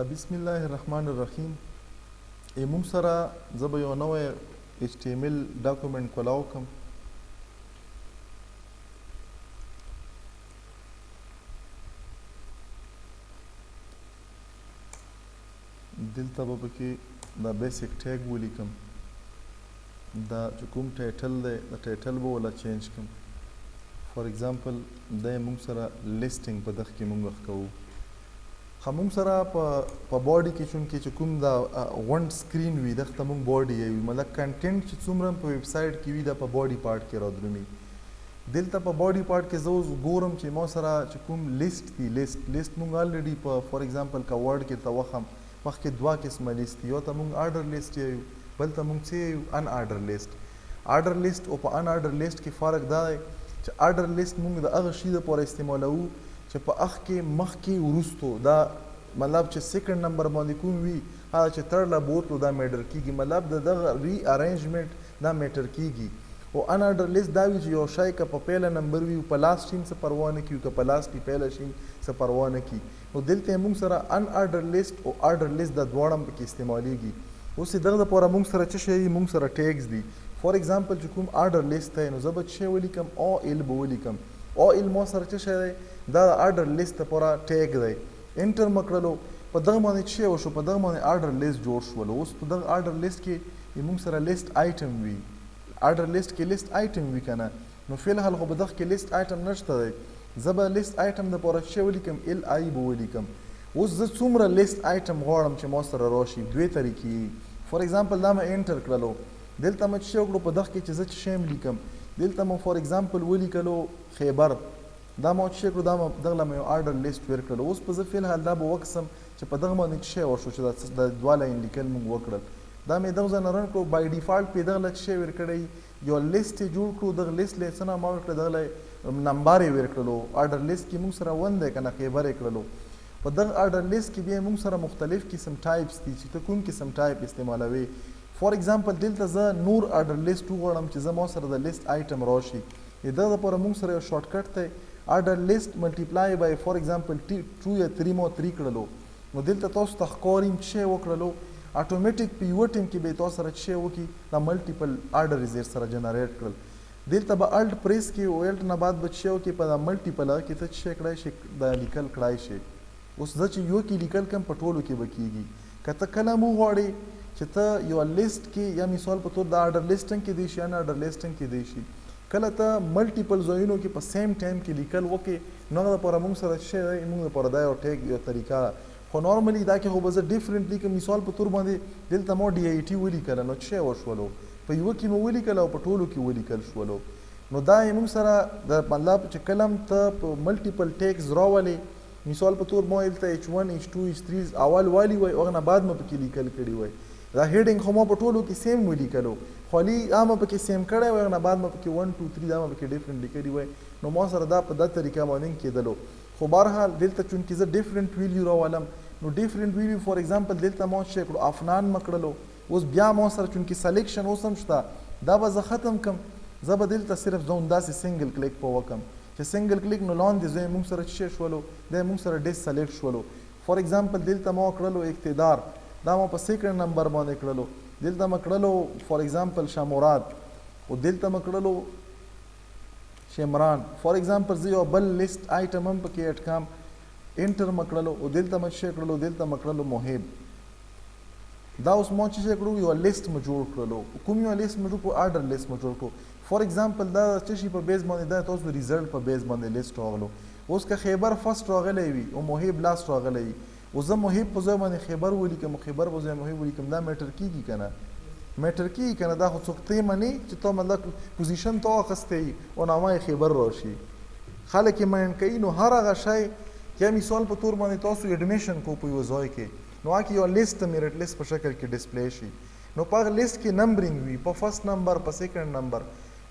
بسم الله الرحمن الرحیم. موږ سره زه به یو نوی HTML ډاکومنټ کولاو کوم. دلته به پکې دا بیسیک ټیګ ولیکم. دا چې کوم ټایټل دی د ټایټل به ولا چینج کړم. فار ایگزامپل دا موږ سره لیسټینګ په دغه کې موږ کوو. موږ سره په باډي کې چونکې چې کوم دا غونډ سکرین وي دغه ته موږ باډي وي، مطلب کنټینټ چې څومره په ویب سایټ کې وي دا په باډي پارټ کې رادرومي. دلته په باډي پارټ کې زه اوس ګورم چې ما سره چې کوم لیست دی لیست موږ الریډي په فار ایگزامپل کا ورډ کې ته وخم مخکې دوه قسمه لیست یو ته موږ آرډر لیست یو بل ته موږ څه یو ان آرډر لیست. آرډر لیست او په ان آرډر لیست کې فرق دا دی چې آرډر لیست موږ د هغه شي لپاره استعمالوو چې په اخ کې مخکې وروستو دا مطلب چې سیکنډ نمبر باندې کوم وي هغه چې تړله بوتلو دا میټر کیږي، مطلب د دغه ری ارینجمنټ دا میټر کیږي. او ان آرډر لیست دا وي چې یو شی که په پیله نمبر وي په لاست شي څه پروا نه کوي، که په لاست کې پیله شي څه پروا نه کوي. نو دلته موږ سره ان آرډر لیست او آرډر لیست د دواړه هم پکې استعمالیږي. اوس دغه دپاره موږ سره څه شی موږ سره ټیګز دي. فار ایگزامپل چې کوم آرډر لیست دی نو زه به څه ولیکم او ال به ولیکم. او ال ما سره څه شی دی دا د آرډر لیست لپاره ټیګ دی. انټر مې کړلو په دغه باندې څه وشو په دغه باندې آرډر لیست جوړ شول. اوس په دغه آرډر لیست کې موږ سره لیست آیټم وي، آرډر لیست کې لیست آیټم وي که نه. نو فی الحال خو په دغه کې لیست آیټم نشته دی. زه به لیست آیټم دپاره څه ولیکم ال آی به ولیکم. اوس زه څومره لیست آیټم غواړم چې ما سره راشي دوې طریقې. فار ایگزامپل دا مې انټر کړلو دلته مې څه وکړو په دغه کې چې زه څه شی لیکم. دلته مې فار ایگزامپل ولیکلو خیبر، دا ما څه کړو دا مې دغه مې آرډر لیست ورکړل. اوس په زه فی الحال دا به وکسم چې په دغه باندې څه وشو چې د دوه لاین لیکل موږ وکړل. دا مې دغه ځای نه رن کړو بای ډیفالټ پې دغه له څه ورکړی یو لیست یې جوړ کړو. دغه لیست له څه نه ما ورکړه دغه له نمبر یې ورکړلو. آرډر لیست کې موږ سره ون دی که نه خیبر یې کړلو. په دغه آرډر لیست کې بیا موږ سره مختلف قسم ټایپس دي چې ته کوم قسم ټایپ استعمالوي. فار ایگزامپل دلته زه نور آرډر لیست وغواړم چې زه ما سره د لیست آیټم راشي. دغه لپاره موږ سره یو شارټ کټ دی آرډر لیست ملټیپلای بای فار ایگزامپل 2 یا 3 مو 3 کړلو. نو دلته تاسو ته ښکاري چې وکړلو اتوماتیک په یو ټیم کې به تاسو سره چې وکړي دا ملټیپل آرډر یې سره جنریټ کړل. دلته به الټ پریس کې او الټ نه بعد به چې وکړي په دا ملټیپل کې ته چې کړای شي دا لیکل کړای شي. اوس زه چې یو کې لیکل کم په ټولو کې به کېږي. که ته کله مو غواړې چې ته یو لیست کې یا مثال په تور د آرډر لیسټنګ کې دی شي یا آرډر لیسټنګ کې دی شي کله ته ملټیپل ځایونو کې په سیم ټایم کې لیکل وکړې نو هغه دپاره موږ سره څه دی موږ دپاره دا یو ټیګ یو طریقه ده. خو نارملي دا کې خو به زه ډفرنټ لیکم. مثال په تور باندې دلته ما ډي آی ټي ولیکله نو څه وشولو په یوه کې مو ولیکل او په ټولو کې ولیکل شولو. نو دا یې موږ سره د مطلب چې کله هم ته په ملټیپل ټیګز راولې مثال په تور ما دلته H1 H2 H3 اول والی وای هغه نه بعد مې پکې لیکل کړي وای. دا هیډینګ خو ما په ټولو کې سیم ولیکلو خالي هغه پکې سیم کړی وای نه بعد مې پکې 1 2 3 دا مې پکې ډفرنټ لیکلي وای. نو ما سره دا په دا طریقه باندې کېدلو. خو بهرحال دلته چونکې زه ډفرنټ ویلیو راولم نو ډفرنټ ویلیو فار ایگزامپل دلته ما څه کړو افنان مې کړلو. اوس بیا ما سره چونکې سلیکشن اوس هم شته دا به زه ختم کم. زه به دلته صرف زه همداسې سنګل کلیک په وکم چې سنګل کلیک نو لاندې زه موږ سره څه شولو دا موږ سره ډیس سلیکټ شولو. فار ایگزامپل دلته ما کړلو اقتدار دا ما په سیکنډ نمبر باندې کړلو. دلته ما کړلو فار ایگزامپل شاموراد او دلته ما کړلو شمران. فار ایگزامپل زه یو بل لیست آیټم هم پکې اډ کړم انټر ما کړلو او دلته ما څه کړلو دلته ما کړلو محب. دا اوس ما چې کړو یو لیست ما جوړ کړلو. کوم یو لیست ما جوړ کړو آرډر لیست ما جوړ کړو. فار ایگزامپل دا څه شي په بیس باندې دا تاسو ریزلټ په بیس باندې لیست راغلو. اوس که خیبر فرست راغلی وي او محب لاست راغلی وي او زه محب په ځای باندې خیبر ولیکم خیبر په ځای محب ولیکم دا میټر کېږي که نه میټر کېږي که نه. دا خو څوک ته منې چې ته مطلب پوزیشن ته واخیستی او نامه یې خیبر راشي خلک یې ماینډ کوي. نو هر هغه شی یا مثال په تور باندې تاسو ایډمیشن کو په یو ځای کې نو هغه کې یو لیست میرټ لیست په شکل کې ډسپلی شي. نو په هغه لیست کې نمبرینګ وي په فرست نمبر په سیکنډ نمبر.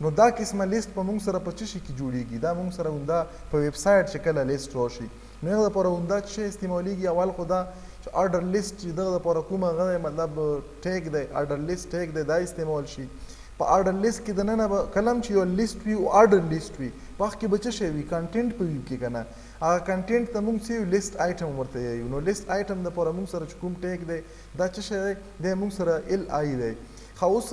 نو دا قسمه لیست په موږ سره په څه شي کې جوړیږي دا موږ سره همدا په ویب سایټ چې کله لیست راشي نو هغه دپاره همدا څه استعمالیږي. اول خو دا چې آرډر لیست چې دغه دپاره کوم هغه مطلب ټیګ دی آرډر لیست ټیګ دی دا استعمال شي. په آرډر لیست کې دننه به کله هم چې یو لیست وي او آرډر لیست وي په هغه کې به څه شی وي کنټینټ په وي کې که نه هغه کنټینټ ته موږ څه لیست آیټم ورته یو. نو لیست آیټم دپاره موږ سره چې کوم ټیګ دی دا څه شی دی موږ سره ال آی دی. خو اوس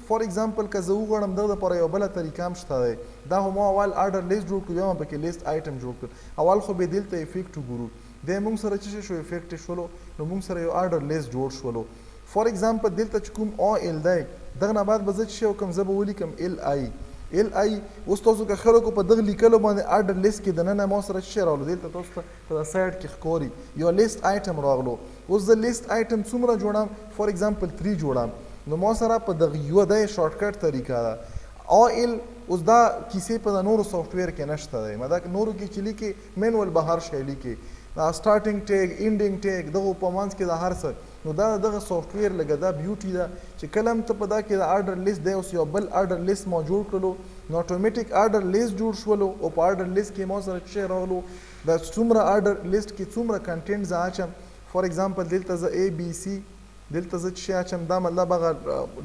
فار ایگزامپل که زه وغواړم دغه دپاره یوه بله طریقه هم شته دی. دا خو ما اول آرډر لیست جوړ کړو بیا ما پکې لیست آیټم جوړ کړ. اول خو بیا دلته افیکټ وګورو دی موږ سره څه شو افیکټ شولو نو موږ سره یو آرډر لیست جوړ شولو. فار ایگزامپل دلته چې کوم او ال دی دغه نه بعد به زه څه وکړم زه به ولیکم ال آی. ال آی اوس تاسو که خیال وکړو په دغه لیکلو باندې آرډر لیست کې دننه ما سره څه راغلو دلته تاسو ته په سایډ کې ښکاري یو لیست آیټم راغلو. اوس زه لیست آیټم څومره جوړم فار ایگزامپل 3 جوړم نو ما سره په دغه یوه د شارټکټ طریقه ده. او ال اوس دا کیسې په د نورو سافټویر کې نشته دی. دا نورو کې چې لیکي مینول به هر شی لیکي دا سټارټینګ ټیګ اینډینګ ټیګ دغه په منځ کې د هر څه. نو دا دغه سافټویر لږه دا بیوټي ده چې کله هم ته په دا کې د آرډر لیست دی اوس یو بل آرډر لیست ما جوړ کړلو نو اټومیټیک آرډر لیست جوړ شولو او په آرډر لیست کې ما سره څه راغلو دا څومره آرډر لیست کې څومره کنټینټ زه اچم. فار ایگزامپل دلته زه اے بی سی دلته زه څه اچم دا مطلب هغه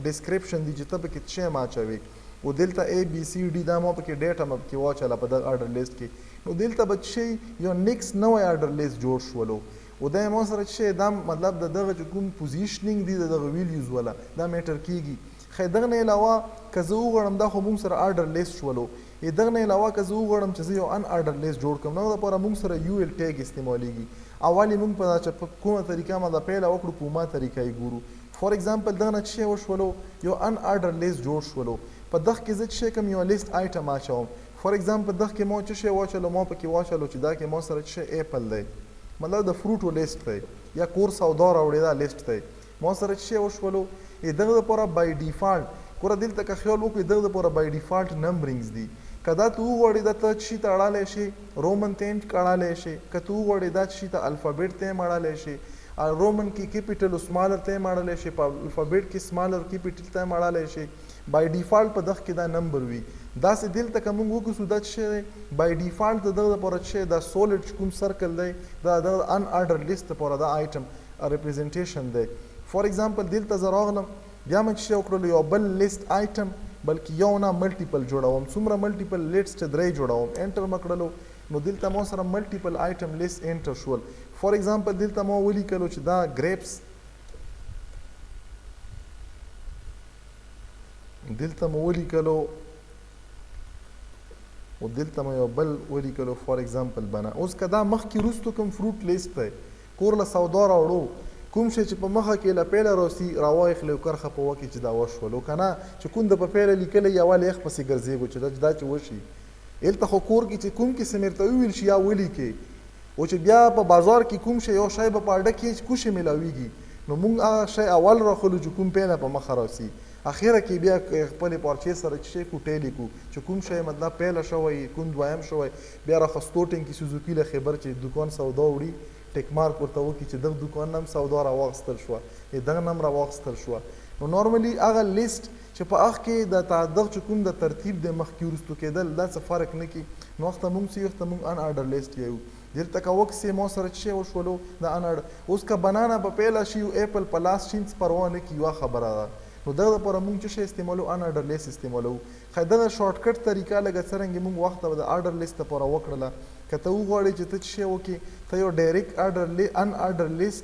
ډسکرپشن دی چې ته پکې څه ما اچوي او دلته اے بی سی ډي دا ما پکې ډیټا ما پکې واچوله په دغه آرډر لیست کې. نو دلته به څه یو نیکسټ نوی آرډر لیست جوړ شولو او دا ما سره څه دا مطلب د دغه چې کوم پوزیشنینګ دی د دغه ویلیوز والا دا میټر کیږي. خو دغه نه علاوه که زه وغواړم دا خو موږ سره آرډر لیست شولو. دغه نه علاوه که زه وغواړم چې زه یو ان آرډر لیست جوړ کړم نو دپاره موږ سره یو ال ټیګ استعمالیږي. اول یې موږ په کومه طریقه ما دا پیله وکړو په ما طریقه یې ګورو. فار ایگزامپل دغه نه څه وشولو یو ان آرډر لیست جوړ شولو. په دغه کې زه څه کوم یو لیست آیټم اچوم. فار ایگزامپل دغه کې ما څه واچولو ما پکې واچولو چې دا کې ما سره څه ایپل دی مطلب د فروټو لیست دی یا کور سودا راوړې دا لیست دی ما سره څه وشولو. دغه دپاره بای ډیفالټ ګوره دلته که خیال وکړئ دغه دپاره بای ډیفالټ نمبرینګز دي. که دا ته وغواړې دا ته شي ته اړولی شي رومن ته یې اړولی شي که ته وغواړې دا شي ته الفابیټ ته یې اړولی شي رومن کې کیپیټل او سمالر ته یې اړولی شي په الفابیټ کې سمالر کیپیټل ته یې اړولی شي. بای ډیفالټ په دغه کې دا نمبر وي. داسې دلته که موږ وګورو دا څه دی بای ډیفالټ د دغه دپاره څه دا سولډ کوم سرکل دی دا د ان آرډر لیست دپاره دا آیټم ریپرزنټیشن دی. فار ایگزامپل دلته زه راغلم بیا مې څه وکړلو یو بل لیست آیټم بلکې یو نه ملټیپل جوړوم. څومره ملټیپل لیست 3 جوړوم انټر مې کړلو نو دلته ما سره ملټیپل آیټم لیست انټر شول. فار ایگزامپل دلته ما ولیکلو چې دا گریپس دلته مو ولیکلو او دلته مو یو بل ولیکلو فار ایگزامپل بنا. اوس که دا مخکې وروستو کوم فروټ لیست دی کور له سودا راوړو کوم شی چې په مخه کې له پیله راسي راواخلې او کرښه په وکې چې دا وشولو که نه چې کوم د په پیله لیکلی یا ولې یخ پسې ګرځېږو چې دا چې وشي. هلته خو کور کې چې کوم قسم ورته وویل شي یا ولیکې او چې بیا په بازار کې کوم شی یو شی به په اډه کې کوم شی میلاویږي نو موږ هغه شی اول راخلو چې کوم پیله په مخه راسي اخیره کې بیا خپلې پارچې سره چې شی کوټې لیکو چې کوم شی مطلب پیله شوی کوم دویم شوی بیا راخستو ټینګ کې سوزوکي له خبر چې دکان سودا وړي ټیک مارک ورته وکړي چې دغه دکان نه هم سودا راواخیستل شوه دغه نه هم راواخیستل شوه. نو نارملي هغه لیست چې په هغه کې د دغه چې کوم د ترتیب د مخکې وروستو کېدل دا څه فرق نه کړي نو وخته موږ څه وخته موږ ان آرډر لیست یو. دلته که وکسې ما سره څه وشولو د ان آرډر. اوس که بنانا په پیله شي او ایپل په لاس شي پروا نه کړي یوه خبره ده نو دغه دپاره موږ څه شی استعمالو ان آرډر لیست استعمالو. خو دغه شارټکټ طریقه لکه څرنګه موږ وخته به د آرډر لیست دپاره وکړله که ته وغواړې چې ته څه شی وکړې ته یو ډایرکټ ان آرډر لیست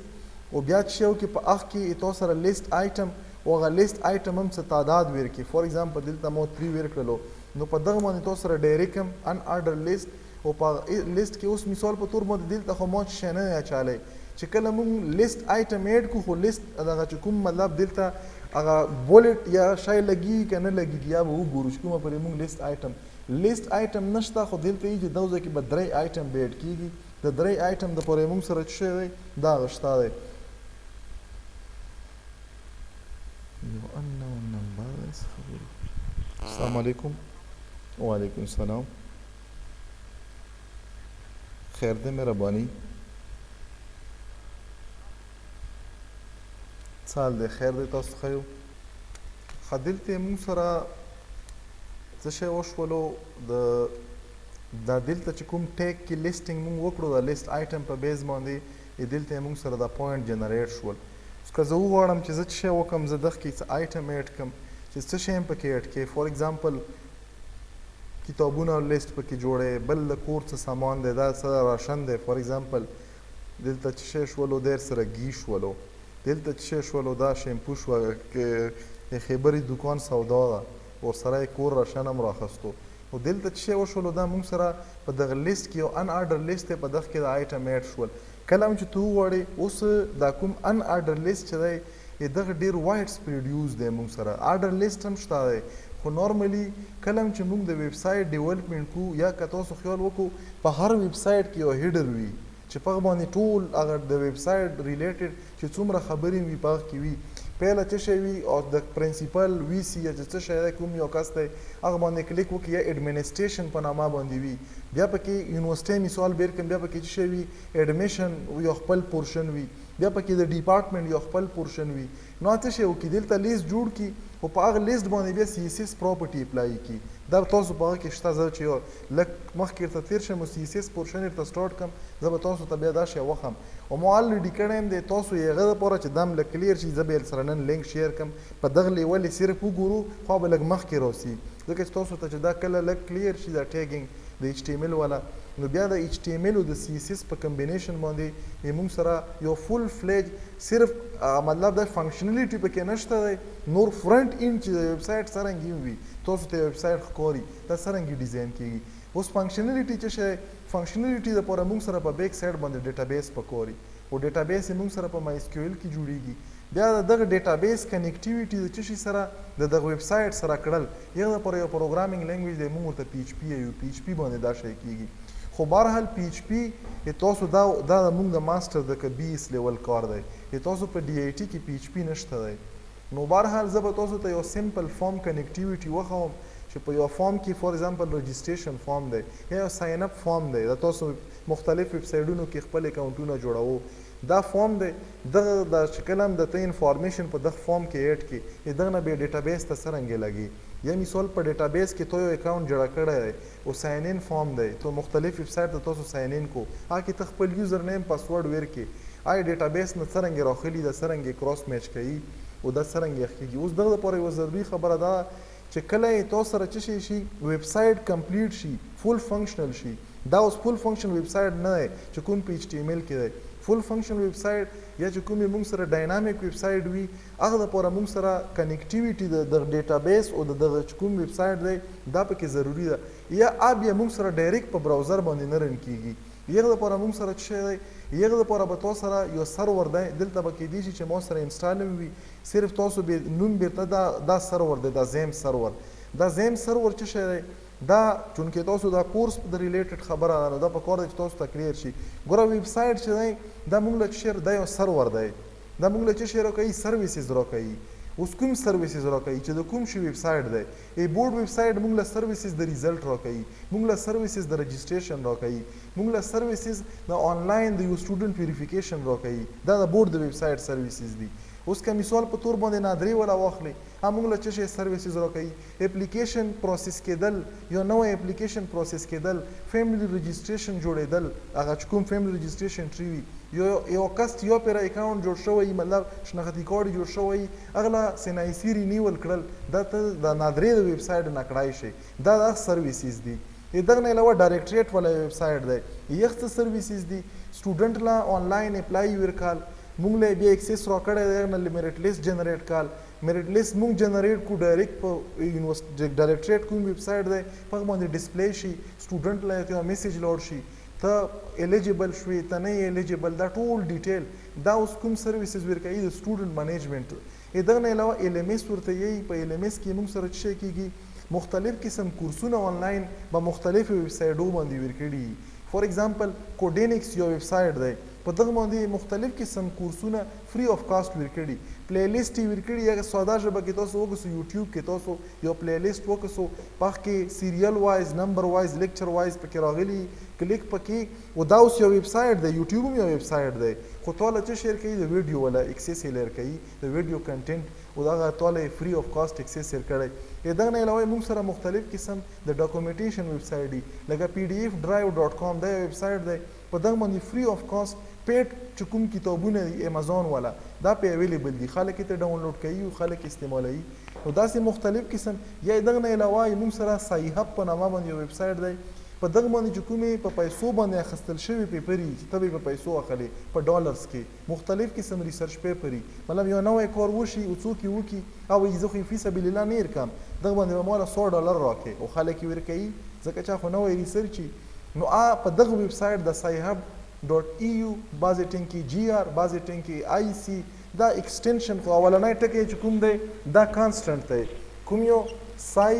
او بیا څه شی وکړې په هغه کې تا سره لیست آیټم او هغه لیست آیټم هم څه تعداد ویر کړي. فار ایگزامپل دلته مو 3 ویر کړلو نو په دغه باندې تا سره ډایرکټ هم ان آرډر لیست او په لیست کې اوس مثال په طور باندې دلته خو ما څه شی نه دی اچولی چې کله موږ لیست آیټم ایډ کړو خو لیست دغه چې کوم مطلب دلته هغه بولټ یا شی لګي که نه لګي یا به وګورو چې کومه پرې موږ لیست آیټم نشته خو دلته یې چې دغه ځای کې به 3 آیټم به ایډ کېږي د 3 آیټم دپاره موږ سره څه شی دی دا هغه شته دی. یو unknown number السلام علیکم وعلیکم السلام خیر دی مهرباني سال دی خیر دی تاسو ښه یو. ښه دلته موږ سره څه شی وشولو دا دلته چې کوم ټیګ کې لیسټینګ موږ وکړو د لیست آیټم په بیس باندې دلته موږ سره دا پوینټ جنریټ شول. اوس که زه وغواړم چې زه څه شی وکړم زه دغه کې څه آیټم ایډ کړم چې څه شی هم پکې ایډ کړې. فار ایگزامپل کتابونه لیست پکې جوړی، بل د کور څه سامان دی، دا څه راشن دی. فار ایگزامپل دلته څه شی شولو، دیر سره ګي شولو، دلته څه شی شولو، دا شیمپو شوه، خیبري دوکان سودا ده، ورسره یې کور راشن هم راخستو. او دلته چې شی وشولو دا موږ سره په دغه لیست کې یو ان آرډر لیست دی، په دغه کې د آیټم ایډ شول. کله هم چې ته وغواړې اوس دا کوم ان آرډر لیست چې دی دغه ډېر وایډ سپریډ یوز دی موږ سره. آرډر لیست هم شته دی، خو نارملی کله هم چې موږ د ویب سایټ ډیولپمنټ کوو یا که تاسو خیال وکړو په هر ویب سایټ کې یو هیډر وي چې په هغه باندې ټول هغه د ویب سایټ ریلیټډ چې څومره خبرې وي په هغه کې وي. پهله څه شی وي او د پرنسپل وي سی یا څه شی دی کوم یو کس دی هغه باندې کلیک وکړي یا ایډمنسټریشن په نامه باندې وي. بیا پکې یونیورسټۍ مثال بیر کړم، بیا پکې څه شی وي ایډمیشن یو خپل پورشن وي، بیا پکې د ډیپارټمنټ یو خپل پورشن وي. نو څه شی وکړي دلته لیست جوړ کړي او په هغه لیست باندې بیا سی اس اس پراپرټي اپلای کړي. دا تاسو په هغه کې شته. زه چې لږ مخکې ورته تېر شم او سی اس اس پورشن ورته سټارټ کړم، زه به تاسو ته بیا دا شی وښیم او ما الریډي کړی یم دی. تاسو یې هغه دپاره چې دا م لږ کلیر شي زه به یې سره نن لینک شیر کړم، په دغه لیول یې صرف وګورو خو به لږ مخکې راسي، ځکه چې تاسو ته چې دا کله لږ کلیر شي دا ټیګینګ د ایچ ټي ایم ایل والا، نو بیا د ایچ ټي ایم ایل او د سی اس اس په کمبینیشن باندې موږ سره یو فل فلیج صرف مطلب د فنکشنلیټي پکې نشته دی، نور فرنٹ اینډ چې د ویب سایټ څرنګه وي تاسو ته ویب سایټ ښکاري دا څرنګه ډیزاین کیږي. اوس فنکشنلیټي چې شی فنکشنلیټي دپاره موږ سره په بیک سایډ باندې ډیټابیس پکاري او ډیټابیس یې موږ سره په مای اس کیو ایل کې جوړیږي. بیا د دغه ډیټابیس کنیکټیویټي د څه شي سره د دغه ویب سایټ سره کړل هغه دپاره یو پروګرامینګ لینګویج دی، موږ ورته پی ایچ پي یو، پی ایچ پي باندې دا شی کیږي. خو بهرحال پی ایچ پي تاسو دا موږ د ماسټر د که بي اس لیول کار دی، تاسو په ډي آی ټي کې پی ایچ پي نشته دی. نو بهرحال زه به تاسو ته یو سمپل فارم کنیکټیویټي وښیم چې په یو فارم کې فار ایگزامپل رجسټریشن فارم دی یا یو ساین اپ فارم دی، دا تاسو مختلف ویب سایټونو کې خپل اکاونټونه جوړوو. دا فارم دی دغه د چې کله هم د ته انفارمیشن په دغه فارم کې ایډ کړي دغه نه بیا ډیټابیس ته څرنګه لګي. یا مثال په ډیټابیس کې تو یو اکاونټ جوړ کړی دی او ساین ان فارم دی، تو مختلف ویب سایټ ته تاسو ساین ان کو هغه کې ته خپل یوزر نیم پاسورډ ورکړي، آی ډیټابیس نه څرنګه راخلي دا څرنګه کراس میچ کوي او دا څرنګه کېږي. اوس دغه لپاره یوه ضروري خبره ده چې کله یې تاسو سره څه شي ویب سایټ کمپلیټ شي فل فنکشنل شي. دا اوس فل فنکشن ویب سایټ نه دی چې کوم په ایچ ټي ایم ایل کې دی. فل فنکشن ویب سایټ یا چې کومې موږ سره ډاینامیک ویب سایټ وي هغه دپاره موږ سره کنیکټیویټي د ډیټابیس او د دغه چې کوم ویب سایټ دی دا پکې ضروري ده. یا بیا موږ سره ډایرکټ په براوزر باندې نه رن کېږي. هغه دپاره موږ سره څه شی دی هغه دپاره به تاسو سره یو سرور دی، دلته به کیدای شي چې ما سره انسټال هم وي، صرف تاسو نوم بیرته دا سرور دی، دا زیم سرور. دا زیم سرور څه شی دی دا چونکې تاسو دا کورس د ریلیټډ خبره ده نو دا پکار دی چې تاسو ته کلیر شي. ګوره ویب سایټ چې دی دا موږ له څه دا یو سرور دی، دا موږ له څه راکوي سرویسز راکوي. اوس کوم سرویسز راکوي چې د کوم شي ویب سایټ دی ای بورډ ویب سایټ موږ له سرویسز د ریزلټ راکوي، موږ له سرویسز د رجسټریشن راکوي، موږ له سرویسز د آنلاین د یو سټوډنټ ویریفیکیشن راکوي. دا د بورډ د ویب سایټ سرویسز دي. اوس که مثال په تور باندې نادرې ولا واخلئ موږ له څه شی سرویسز راکوي اپلیکیشن پروسس کېدل، یو نوی اپلیکیشن پروسس کېدل، فیملی رجسټریشن جوړېدل، هغه چې کوم فیملی رجسټریشن ټری وي یو کس یو پیر اکاونټ جوړ شوی مطلب شناختی کارت جوړ شوی هغه له سنایسي رینیول کړل دا ته د نادرې د ویب سایټ نه کړای شي. دا د سرویسز دي. دغه نه علاوه ډایرکټریټ والا ویب سایټ دی، یخ څه سرویسز دي سټوډنټ لا آنلاین اپلای ورکال موږ له بیا اکسس راکړی دی نه میرټ لیست جنریټ کال میرټ لیست موږ جنریټ کو ډایرکټ په یونیورسټي ډایرکټریټ کوم ویب سایټ دی په هغه باندې ډسپلی شي، سټوډنټ له یو میسیج لوړ شي ته الیجیبل شوې ته نه یې الیجیبل، دا ټول ډیټیل دا اوس کوم سرویسز ورکوي د سټوډنټ منیجمنټ. دغه نه علاوه ال ام اس ورته یي په ال ام اس کې موږ سره څه شی کېږي مختلف قسم کورسونه آنلاین په مختلفو ویب سایټو باندې ورکړي. فار ایگزامپل کوډینکس یو ویب سایټ دی په دغه باندې مختلف قسم کورسونه فری اف کاسټ ورکړي، پلی لیست یې ورکړي. هغه ساده ژبه کې تاسو وګورئ یوټیوب کې تاسو یو پلی لیست وکړئ په هغه کې سیریل وایز نمبر وایز لیکچر وایز پکې راغلي کلیک پکې او دا اوس یو ویب سایټ دی، یوټیوب هم یو ویب سایټ دی خو تاله څه شیر کوي د ویډیو والا اکسس یې لر کوي د ویډیو کنټینټ او دغه تاله فری اف کاسټ اکسس یې کړی. دغه نه علاوه موږ سره مختلف قسم د ډاکومنټیشن ویب سایټ دي لکه pdfdrive.com دا یو ویب سایټ دی په دغه باندې فری اف کاسټ پیټ چې کوم کتابونه دي امازون والا دا په اویلیبل دي، خلک یې ته ډاونلوډ کوي او خلک استعمالوي. نو داسې مختلف قسم یا دغه نه علاوه موږ سره سایهب په نامه باندې یو ویب سایټ دی په دغه باندې چې کومې په پیسو باندې اخیستل شوي پیپري چې ته به په پیسو اخلي په ډالرز کې مختلف قسم ریسرچ پیپري مطلب یو نوی کار وشي او څوک یې وکړي او زه خو فی سبیل الله نه ورکم دغه باندې به ماله $100 راکړي او خلک یې ورکوي ځکه چا خو نوی ریسرچ نو په دغه ویب سایټ د سایهب.eu بعضې ټینګ کې GR بعضې ټینګ کې IC دا ایکسټینشن خو اولنی ټکی چې کوم دی دا کانسټنټ دی کوم یو سای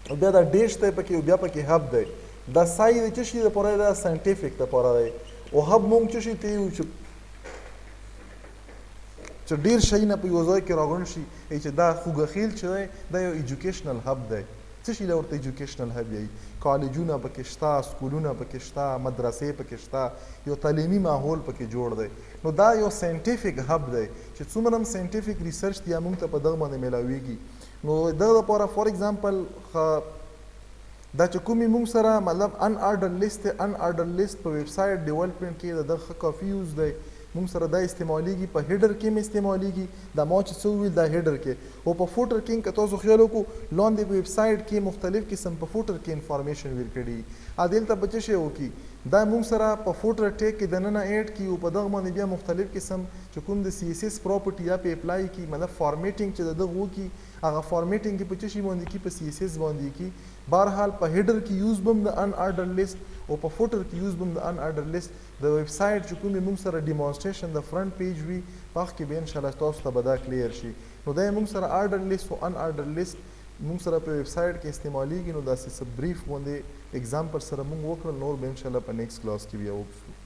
او بیا دا ډیش دی پکې او بیا پکې هب دی دا سای د څه شي دپاره دی دا ساینټیفیک دپاره دی او هب مونږ څه شي ته یو چې ډېر شیونه په یو ځای کې راغونډ شي چې دا خوږخیل چې دی دا یو ایجوکیشنل هب دی څه شي له ورته ایجوکیشنل هب یي کالجونه پکې شته سکولونه پکې شته مدرسې پکې شته یو تعلیمي ماحول پکې جوړ دی نو دا یو ساینټیفیک هب دی چې څومره هم ساینټیفیک ریسرچ دی موږ ته په دغه باندې میلاویږي نو دغه لپاره فار ایگزامپل دا چې کومې موږ سره مطلب unordered list په ویب سایټ ډیولپمنټ کې د دغه کافي یوز دی موږ سره دا استعمالیږي په هیډر کې هم استعمالیږي دا ما چې څه وویل دا هیډر کې او په فوټر کې که تاسو خیال وکړو لاندې په ویب سایټ کې مختلف قسم په فوټر کې انفارمیشن ورکړي دلته به څه شی وکړي دا موږ سره په فوټر ټیګ کې دننه ایډ کړي او په دغه باندې بیا مختلف قسم چې کوم د CSS پراپرټي یا په اپلای کړي مطلب فارمیټینګ چې د دغه وکړي هغه فارمیټینګ کې په څه شي باندې کړي په CSS باندې کړي بهرحال په هیډر کې یوز به هم د unordered list او په فوټر کې یوز به هم د unordered list د ویب سایټ چې کومې موږ سره ډیمانسټریشن د فرنٹ پیج وي په هغه کې به انشاءالله تاسو ته به دا کلیر شي نو دا موږ سره ordered list او unordered list موږ سره په ویب سایټ کې استعمالیږي نو داسې څه بریف باندې اگزامپل سره موږ وکړل نور به انشاءالله په نیکسټ کلاس کې بیا وکړو